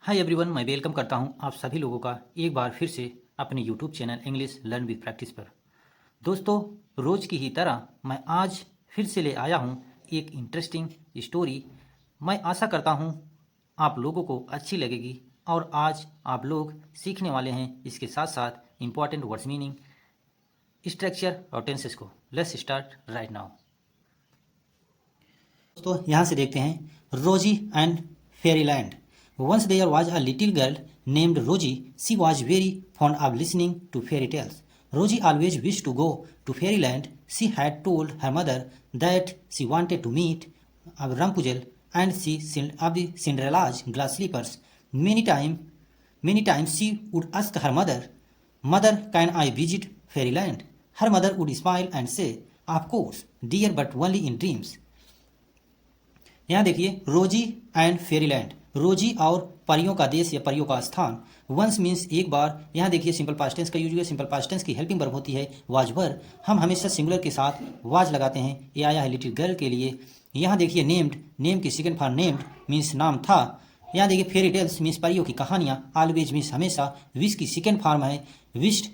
Hi everyone, मैं welcome करता हूं आप सभी लोगों का एक बार फिर से अपने YouTube channel English learn with practice पर। दोस्तों, रोज़ की ही तरह मैं आज फिर से ले आया हूं एक इंटरेस्टिंग स्टोरी। मैं आशा करता हूं आप लोगों को अच्छी लगेगी और आज आप लोग सीखने वाले हैं इसके साथ साथ इम्पॉर्टेंट वर्ड्स मीनिंग, स्ट्रक्चर और टेंसेस को। Let's start right now. दोस्तों, यहाँ से देखते हैं Rosie and Fairyland. Once there was a little girl named Rosie. She was very fond of listening to fairy tales. Rosie always wish to go to Fairyland. She had told her mother that she wanted to meet Rampuzel and see of the Cinderella's glass slippers. Many times she would ask her mother, "Mother, can I visit fairyland?" Her mother would smile and say, "Of course, dear, but only in dreams." यहाँ देखिए, रोजी and Fairyland, रोजी और परियों का देश या परियों का स्थान। वंस मीन्स एक बार। यहाँ देखिए सिंपल पास्ट टेंस का यूज हुआ। सिंपल पास्ट टेंस की हेल्पिंग वर्ब होती है वाज वर। हम हमेशा सिंगुलर के साथ वाज लगाते हैं। ये आया है लिटिल गर्ल के लिए। यहाँ देखिए नेम्ड, नेम की सेकंड फॉर्म नेम्ड मीन्स नाम था। यहाँ देखिए फेरी टेल्स मीन्स परियों की कहानियाँ। ऑलवेज मीन्स हमेशा। विश की सेकंड फॉर्म है विश्ड।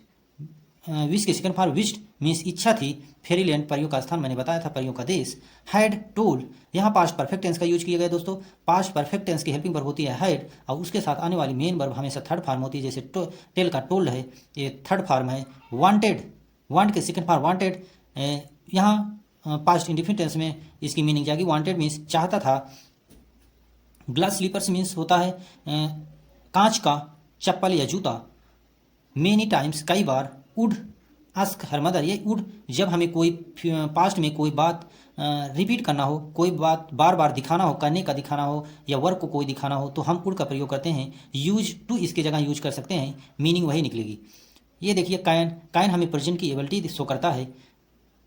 विश की सेकंड फॉर्म विश्ड मीन्स इच्छा थी। फेरीलैंड परियों का स्थान, मैंने बताया था परियों का देश। हैड टोल्ड, यहाँ पास्ट परफेक्ट टेंस का यूज किया गया दोस्तों। पास्ट परफेक्ट टेंस की हेल्पिंग वर्ब होती है हैड और उसके साथ आने वाली मेन वर्ब हमेशा थर्ड फॉर्म होती है। जैसे टेल का टोल्ड है, ये थर्ड फॉर्म है। वांटेड, वांट के सेकंड फॉर्म वांटेड। यहाँ पास्ट इंडिफिनिट टेंस में इसकी मीनिंग जाएगी। वांटेड मीन्स चाहता था। ग्लास स्लीपर्स मीन्स होता है कांच का चप्पल या जूता। मेनी टाइम्स, कई बार। वुड आस्क हर मदर, ये वुड जब हमें कोई पास्ट में कोई बात रिपीट करना हो, कोई बात बार बार दिखाना हो, करने का दिखाना हो या वर्क को कोई दिखाना हो तो हम वुड का प्रयोग करते हैं। यूज टू इसके जगह यूज कर सकते हैं, मीनिंग वही निकलेगी। ये देखिए कैन, कैन हमें प्रेजेंट की एबिलिटी शो करता है।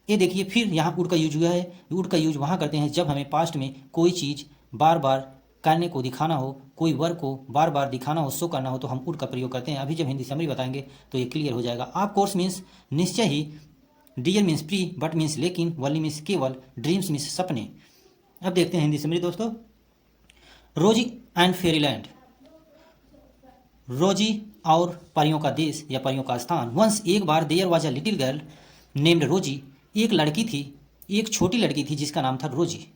ये देखिए फिर यहाँ वुड का यूज हुआ है। वुड का यूज वहाँ करते हैं जब हमें पास्ट में कोई चीज़ बार बार करने को दिखाना हो, कोई वर्क को बार बार दिखाना हो, शो करना हो तो हम वुड का प्रयोग करते हैं। अभी जब हिंदी समरी बताएंगे तो ये क्लियर हो जाएगा। ऑफ कोर्स मीन्स निश्चय ही। डियर मीन्स प्री, बट मीन्स लेकिन, वली मीन्स केवल, ड्रीम्स मीन्स सपने। अब देखते हैं हिंदी समरी दोस्तों। रोजी एंड फेरीलैंड, रोजी और परियों का देश या परियों का स्थान। वंस, एक बार, there was a little girl named Rosie. एक लड़की थी, एक छोटी लड़की थी जिसका नाम था Rosie.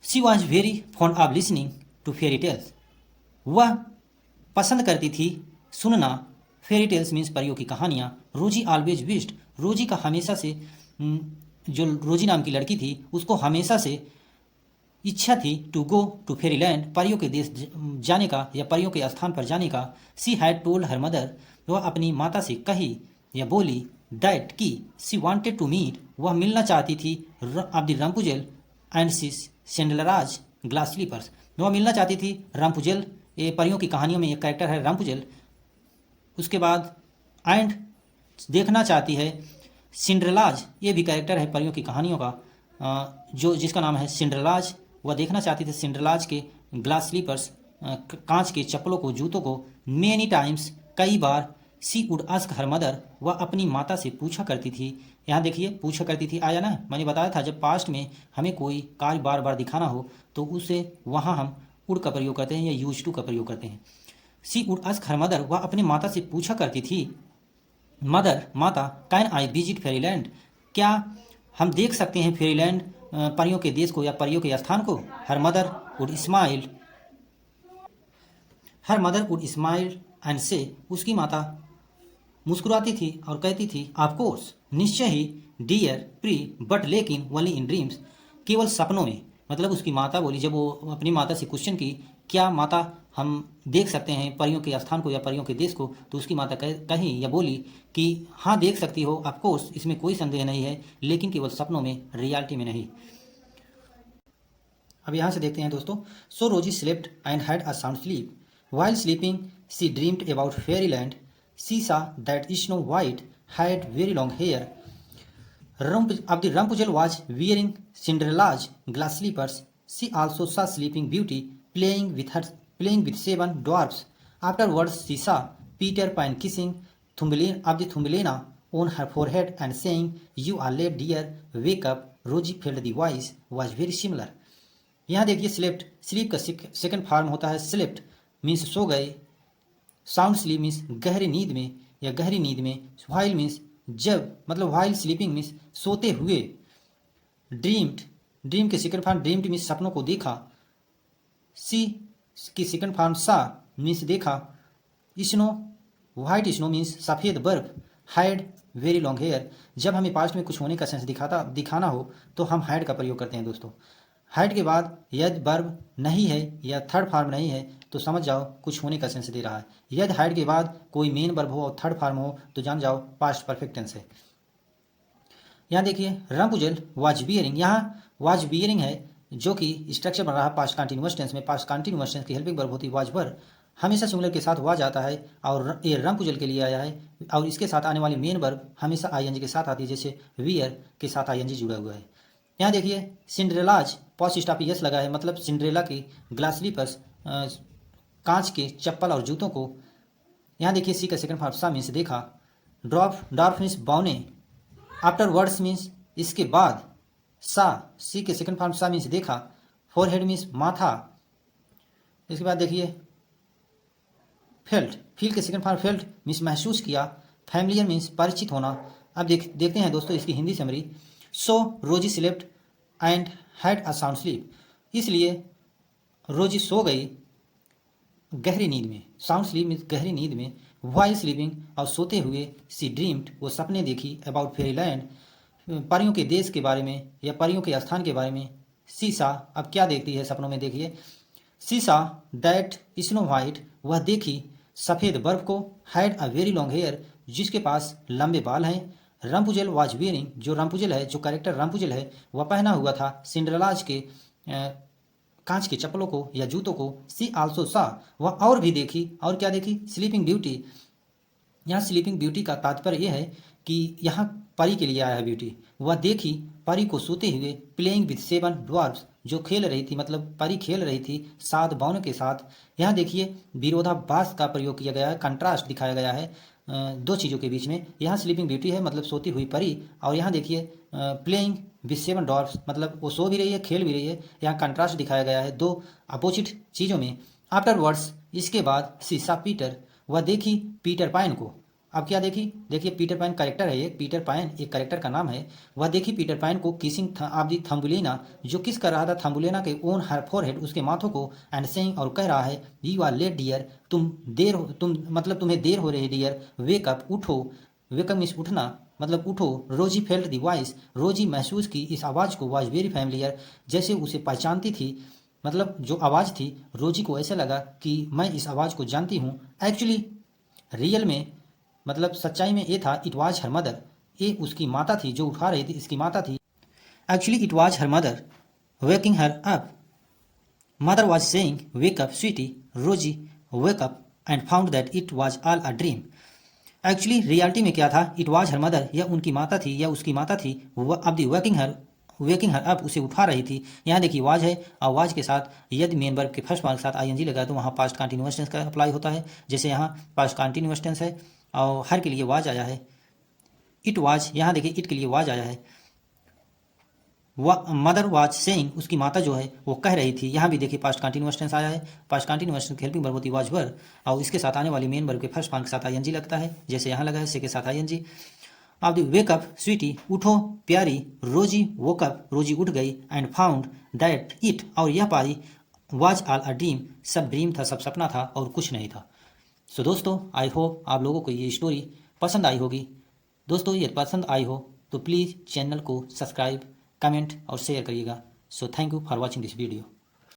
She was very fond of listening to fairy tales. वह पसंद करती थी सुनना फेरी टेल्स मीन्स परियों की कहानियाँ. रोजी ऑलवेज विश्ड, रोजी का हमेशा से, जो रोजी नाम की लड़की थी उसको हमेशा से इच्छा थी to go to fairy land, परियों के देश जाने का या परियों के स्थान पर जाने का. She had told her mother, वह अपनी माता से कही या बोली, दैट की सी वांटेड टू मीट, वह मिलना चाहती थी of the Rapunzel and Cinderella's glass slippers, वह मिलना चाहती थी रामपुजल. ये परियों की कहानियों में एक कैरेक्टर है रामपुजल. उसके बाद एंड देखना चाहती है सिंड्रेलाज, ये भी कैरेक्टर है परियों की कहानियों का, जो जिसका नाम है सिंड्रेलाज. वह देखना चाहती थी सिंड्रेलाज के ग्लास स्लीपर्स, कांच के चप्पलों को, जूतों को. मेनी टाइम्स, कई बार. सी वुड आस्क हर मदर, वह अपनी माता से पूछा करती थी. यहाँ देखिए पूछा करती थी आया ना, मैंने बताया था जब पास्ट में हमें कोई कार्य बार बार दिखाना हो तो उसे वहाँ हम वुड का प्रयोग करते हैं या यूज टू का प्रयोग करते हैं. सी वुड आस्क हर मदर, वह अपनी माता से पूछा करती थी. मदर, माता. कैन आई विजिट फेरीलैंड, क्या हम देख सकते हैं फेरीलैंड, परियों के देश को या परियों के स्थान को. Her mother would smile, her mother would smile and से, उसकी माता मुस्कुराती थी और कहती थी, ऑफ कोर्स, निश्चय ही. डियर, प्री, बट लेकिन, ओनली इन ड्रीम्स, केवल सपनों में. मतलब उसकी माता बोली, जब वो अपनी माता से क्वेश्चन की, क्या माता हम देख सकते हैं परियों के स्थान को या परियों के देश को, तो उसकी माता कही या बोली कि हाँ देख सकती हो, ऑफ कोर्स, इसमें कोई संदेह नहीं है, लेकिन केवल सपनों में, रियलिटी में नहीं. अब यहाँ से देखते हैं दोस्तों. सो रोजी slept and had a sound sleep. While sleeping she dreamed about Fairyland. She saw that Snow White had very long hair. Of the Rampujal was wearing Cinderella's glass slippers. She also saw Sleeping Beauty playing with 7 dwarfs. Afterwards, she saw Peter Pan kissing Thumbelina on her forehead and saying, "You are late, dear. Wake up." Rosie felt the voice was very similar. यहाँ देखिए slept, sleep का second form होता है slept. Means so गए, sound sleep means गहरी नींद में या गहरी नींद में, व्हाइल मीन्स जब, मतलब व्हाइल स्लीपिंग मीन्स सोते हुए, ड्रीम्ड, ड्रीम के सेकंड फॉर्म ड्रीम्ड मीन्स सपनों को देखा, सी की सेकंड फॉर्म सा मीन्स देखा, स्नो, व्हाइट स्नो मीन्स सफ़ेद बर्फ, हाइड वेरी लॉन्ग हेयर, जब हमें पास्ट में कुछ होने का सेंस दिखाना हो तो हम हाइड का प्रयोग करते हैं दोस्तों। हाइड के बाद यदि वर्ब नहीं है या थर्ड फॉर्म नहीं है तो समझ जाओ कुछ होने का सेंस दे रहा है। यदि हाइड के बाद कोई मेन वर्ब हो और थर्ड फॉर्म हो तो जान जाओ पास्ट परफेक्ट टेंस है। यहाँ देखिए रामपुजल वाज बियरिंग, यहाँ वाज बियरिंग है जो कि स्ट्रक्चर बन रहा है पास्ट कंटिन्यूअस टेंस में। पास्ट कंटिन्यूअस टेंस की हेल्पिंग वर्ब होती है वाज वर, हमेशा सिंगुलर के साथ वाज आता है और ये रामपुजल के लिए आया है और इसके साथ आने वाली मेन वर्ब हमेशा आईएनजी के साथ आती है, जैसे वियर के साथ आईएनजी जुड़ा हुआ है। यहाँ देखिए सिंड्रेलाज पॉस स्टॉप यस लगा है, मतलब सिंड्रेला की ग्लास स्लीपर्स, कांच के चप्पल और जूतों को। यहाँ देखिए सी का सेकंड फॉर्म सा मीन्स देखा, डॉर्फ मीन्स बौने, आफ्टर वर्ड्स मीन्स इसके बाद, सा सी के सेकंड फॉर्म सा मीन्स देखा, फोरहेड मीन्स माथा, इसके बाद देखिए फेल्ट, फील के सेकंड फॉर्म फेल्ट मीन्स महसूस किया, फैमिलियर मीन्स परिचित होना। अब देखते हैं दोस्तों इसकी हिंदी समरी। सो रोजी slept and had a sound sleep, इसलिए रोजी सो गई गहरी नींद में, साउंड स्लीप मीन्स गहरी नींद में, व्हाइल स्लीपिंग और सोते हुए, सी ड्रीम्ड वो सपने देखी, अबाउट फेरीलैंड परियों के देश के बारे में या परियों के स्थान के बारे में, सीसा अब क्या देखती है सपनों में देखिए, सीसा दैट स्नो वाइट वह देखी सफ़ेद बर्फ को, had a very long hair जिसके पास लंबे बाल हैं, रामपुजल वाज वेयरिंग जो रामपुजल है, जो कैरेक्टर रामपुजल है वह पहना हुआ था सिंड्रेलाज के कांच के चप्पलों को या जूतों को, सी आल्सो सा वह और भी देखी, और क्या देखी, स्लीपिंग ब्यूटी। यहाँ स्लीपिंग ब्यूटी का तात्पर्य यह है कि यहाँ परी के लिए आया है ब्यूटी, वह देखी परी को सोते हुए, प्लेइंग विद 7 ड्वार्फ्स जो खेल रही थी, मतलब परी खेल रही थी 7 बौनों के साथ। यहाँ देखिए विरोधाभास का प्रयोग किया गया है, कंट्रास्ट दिखाया गया है दो चीज़ों के बीच में। यहाँ स्लीपिंग ब्यूटी है मतलब सोती हुई परी, और यहाँ देखिए प्लेइंग विद 7 ड्वार्फ्स मतलब वो सो भी रही है खेल भी रही है। यहाँ कंट्रास्ट दिखाया गया है दो अपोजिट चीज़ों में। आफ्टर वर्ड्स इसके बाद सीसा पीटर वह देखी पीटर पैन को, अब क्या देखी, देखिए पीटर पैन कैरेक्टर है, एक पीटर पैन एक कैरेक्टर का नाम है। वह देखी पीटर पैन को किसिंग ऑफ दी थम्बुलेना जो किस कर रहा था थम्बुलेना के ओन हर फोरहेड उसके माथों को, एंड सेइंग और कह रहा है, यू आर लेट डियर तुम मतलब तुम्हें देर हो रही है डियर, वेक अप उठो, वेकअप मीन्स उठना मतलब उठो, रोजी फेल्ट दी वॉइस रोजी महसूस की इस आवाज़ को, वॉज वेरी फैमिलियर जैसे उसे पहचानती थी, मतलब जो आवाज़ थी रोजी को ऐसे लगा कि मैं इस आवाज़ को जानती हूँ। एक्चुअली रियल में मतलब सच्चाई में ये था, इट वाज हर मदर, ये उसकी माता थी जो उठा रही थी, इसकी माता थी। Actually it was her mother waking her up, mother was saying wake up sweetie, Rosie wake up and found that it was all a dream. Actually reality में क्या था, इट वाज हर मदर यह उनकी माता थी या उसकी माता थी, अब दी वेकिंग हर अप उसे उठा रही थी। यहाँ देखिए वाज है, आवाज़ के साथ यदि मेन वर्ब के फर्स्ट पार्ट के साथ आईएनजी लगा तो वहाँ पास्ट कंटिन्यूअस टेंस का अप्लाई होता है, जैसे यहाँ पास्ट कंटिन्यूअस टेंस है और हर के लिए वाज आया है। इट वाज यहाँ देखिए इट के लिए वाज आया है, मदर वाज सेइंग उसकी माता जो है वो कह रही थी, यहाँ भी देखिए पास्ट कंटिन्यूअस टेंस आया है। पास्ट कंटिन्यूअस टेंस की हेल्पिंग वर्ब होती है वाज वर और इसके साथ आने वाली मेन वर्ब के फर्स्ट पार्ट के साथ आईएनजी लगता है, जैसे यहाँ लगा है से के साथ आईएनजी। अब वेक अप स्वीटी उठो प्यारी, रोजी वोकअप रोजी उठ गई, एंड फाउंड दैट इट और यह पाई, वाज ऑल अ ड्रीम सब ड्रीम था सब सपना था और कुछ नहीं था। सो दोस्तों आई होप आप लोगों को ये स्टोरी पसंद आई होगी। दोस्तों ये पसंद आई हो तो प्लीज़ चैनल को सब्सक्राइब, कमेंट और शेयर करिएगा। So thank you for watching this video.